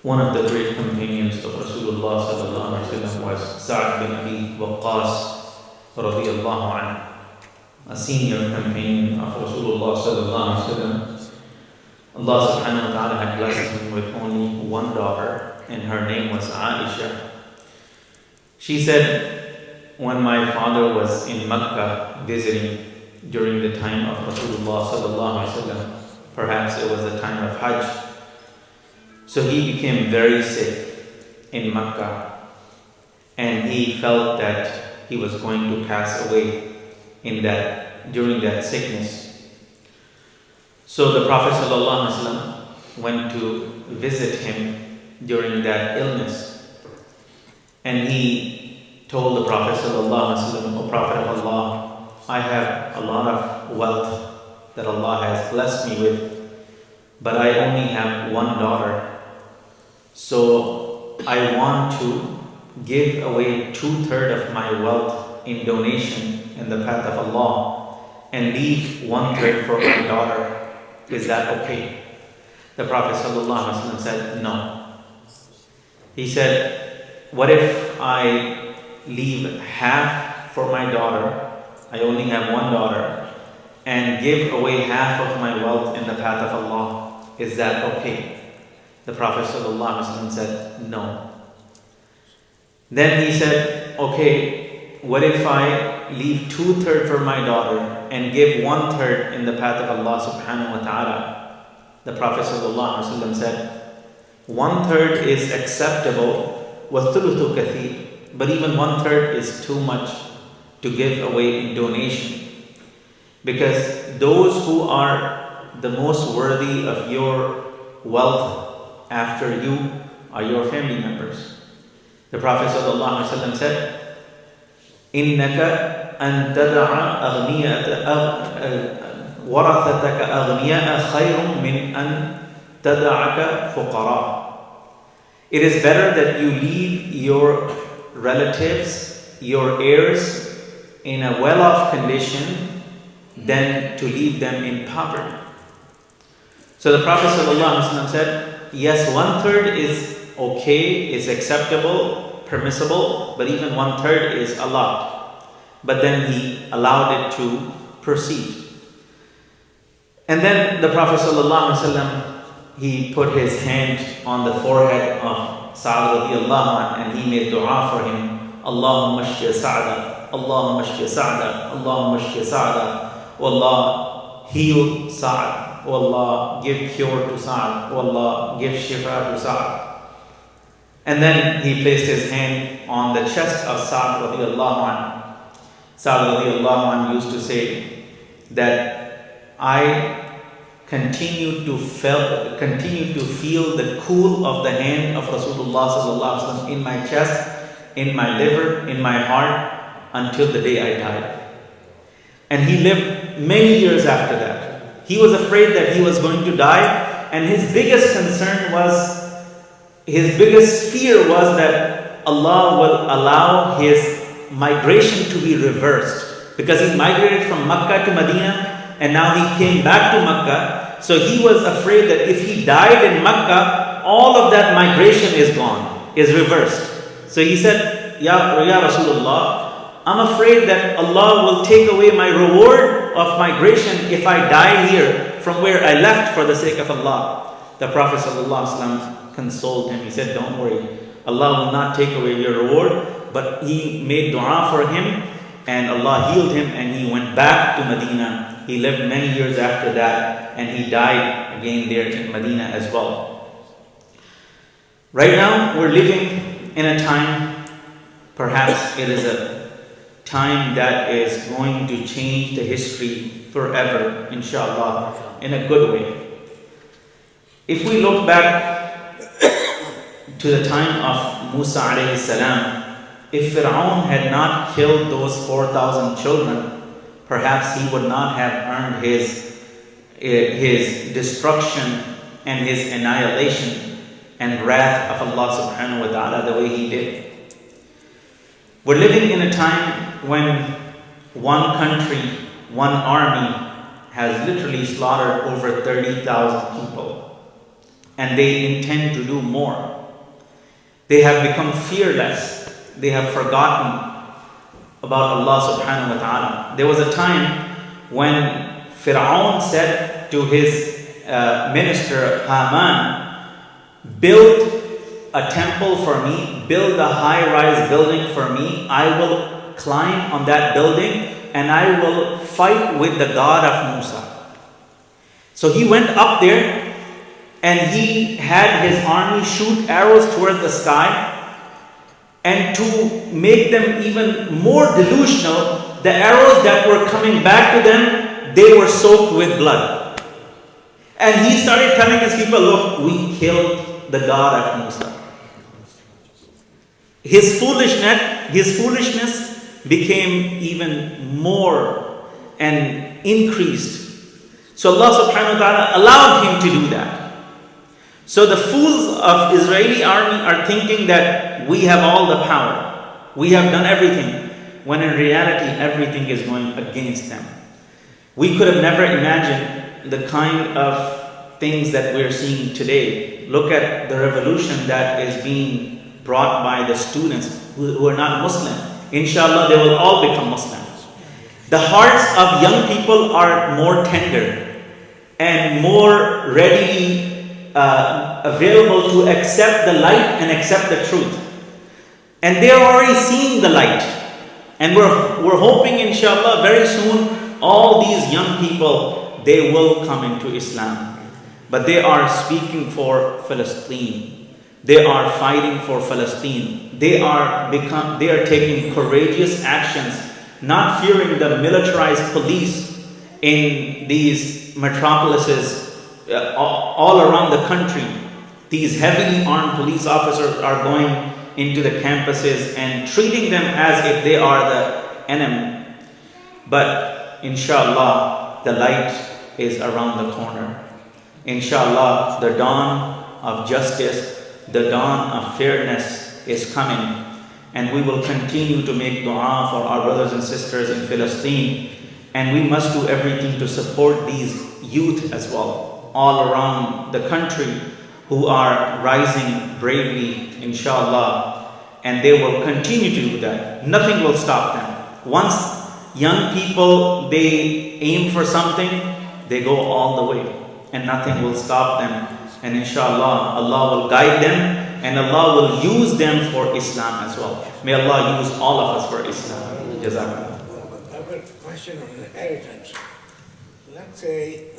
One of the great companions of Rasulullah sallallahu alaihi wasallam was Sa'd bin Abi Waqqas radiyallahu anhu, a senior companion of Rasulullah sallallahu alaihi wasallam. Allah subhanahu wa ta'ala had blessed him with only one daughter, and her name was Aisha. She said, when my father was in Makkah visiting during the time of Rasulullah sallallahu alaihi wasallam, perhaps it was the time of Hajj, so he became very sick in Makkah, and he felt that he was going to pass away during that sickness. So the Prophet ﷺ went to visit him during that illness, and he told the Prophet ﷺ, "O Prophet of Allah, I have a lot of wealth that Allah has blessed me with, but I only have one daughter. So I want to give away 2/3 of my wealth in donation in the path of Allah and leave 1/3 for my daughter. Is that okay?" The Prophet ﷺ said, "No." He said, "What if I leave half for my daughter? I only have one daughter, and give away half of my wealth in the path of Allah. Is that okay?" The Prophet ﷺ said, "No." Then he said, "Okay, what if I leave 2/3 for my daughter and give 1/3 in the path of Allah subhanahu wa ta'ala?" The Prophet ﷺ said, 1/3 is acceptable, وَالثُّلُثُ كَثِيرٌ, but even 1/3 is too much to give away in donation, because those who are the most worthy of your wealth after you are your family members." The Prophet ﷺ said, إِنَّكَ أَن تَدَعَ وَرَثَتَكَ أَغْنِيَاءَ خَيْرٌ مِّنْ أَن تَدَعَكَ فُقَرَاءَ. It is better that you leave your relatives, your heirs, in a well-off condition than to leave them in poverty. So the Prophet ﷺ said, yes, 1/3 is okay, is acceptable, permissible, but even 1/3 is a lot. But then he allowed it to proceed. And then the Prophet ﷺ, he put his hand on the forehead of Sa'd radiyallahu anhu, and he made dua for him. Allahumma shfi Sa'da, Allahumma shfi Sa'da, Allahumma shfi Sa'da. O Allah, heal Sa'd. O Allah, give cure to Sa'd. O Allah, give shifa to Sa'd. And then he placed his hand on the chest of Sa'd radiyallahu anhu. Sa'd radiyallahu anhu used to say that I continue to feel the cool of the hand of Rasulullah sallallahu alaihi wasallam in my chest, in my liver, in my heart, until the day I died. And he lived many years after that. He was afraid that he was going to die, and his biggest fear was that Allah will allow his migration to be reversed, because he migrated from Makkah to Medina, and now he came back to Makkah. So he was afraid that if he died in Makkah, all of that migration is gone, is reversed. So he said, Ya Rasulullah, I'm afraid that Allah will take away my reward of migration if I die here from where I left for the sake of Allah. The Prophet ﷺ consoled him. He said, don't worry, Allah will not take away your reward. But he made dua for him, and Allah healed him, and he went back to Medina. He lived many years after that, and he died again there in Medina as well. Right now, we're living in a time, perhaps it is a time that is going to change the history forever, inshallah, in a good way. If we look back to the time of Musa alayhi salam, if Fir'aun had not killed those 4,000 children, perhaps he would not have earned his destruction and his annihilation and wrath of Allah subhanahu wa ta'ala the way he did. We're living in a time when one country, one army has literally slaughtered over 30,000 people. and they intend to do more. They have become fearless. They have forgotten about Allah subhanahu wa ta'ala. There was a time when Fir'aun said to his minister Haman, build a temple for me, build a high-rise building for me. I will climb on that building and I will fight with the God of Musa. So he went up there and he had his army shoot arrows towards the sky. And to make them even more delusional, the arrows that were coming back to them, they were soaked with blood. And he started telling his people, look, we killed the God of Musa. His foolishness became even more and increased. So Allah subhanahu wa ta'ala allowed him to do that. So the fools of Israeli army are thinking that we have all the power. We have done everything. When in reality, everything is going against them. We could have never imagined the kind of things that we're seeing today. Look at the revolution that is being brought by the students who are not Muslim. Inshallah, they will all become Muslims. The hearts of young people are more tender and more readily available to accept the light and accept the truth. And they are already seeing the light. And we're hoping, inshallah, very soon, all these young people, they will come into Islam. But they are speaking for Palestine. They are fighting for Palestine. They are taking courageous actions, not fearing the militarized police in these metropolises all around the country. These heavily armed police officers are going into the campuses and treating them as if they are the enemy. But inshallah, the light is around the corner. Inshallah, the dawn of justice, the dawn of fairness is coming. And we will continue to make dua for our brothers and sisters in Palestine. And we must do everything to support these youth as well, all around the country, who are rising bravely, inshallah. And they will continue to do that. Nothing will stop them. Once young people, they aim for something, they go all the way. And nothing will stop them. And inshallah, Allah will guide them. And Allah will use them for Islam as well. May Allah use all of us for Islam. Jazakallah. I have a question on inheritance. Let's say